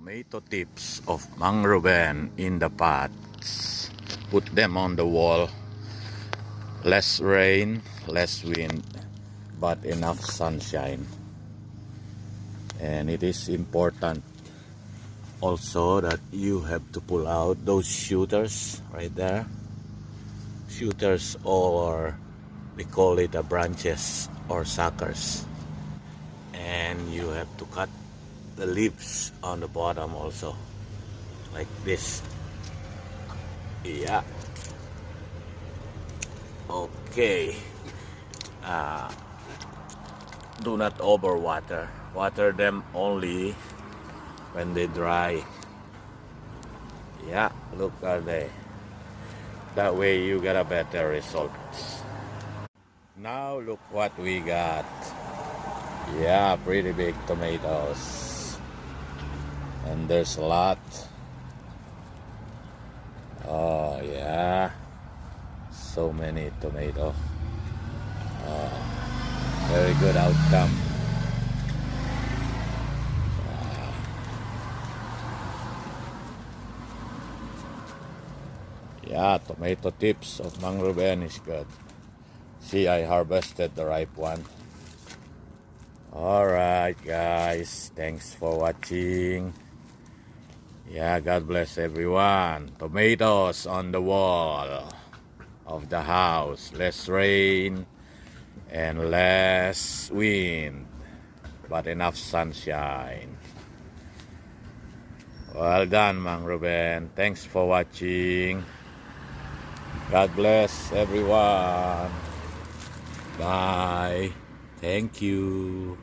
Tomato tips of Mang Ruben in the pots. Put them on the wall. Less rain, less wind, but enough sunshine. And it is important also that you have to pull out those shooters right there. Shooters, or we call it a branches or suckers. And you have to cut the leaves on the bottom also, like this. Yeah. Okay. Do not overwater. Water them only when they dry. Yeah, look at they. That way you get a better result. Now look what we got. Yeah, pretty big tomatoes. And there's a lot. Oh yeah, so many tomatoes. Very good outcome. Yeah, tomato tips of Mang Ruben is good. See, I harvested the ripe one. Alright guys, thanks for watching. Yeah, God bless everyone. Tomatoes on the wall of the house. Less rain and less wind, but enough sunshine. Well done, Mang Ruben. Thanks for watching. God bless everyone. Bye. Thank you.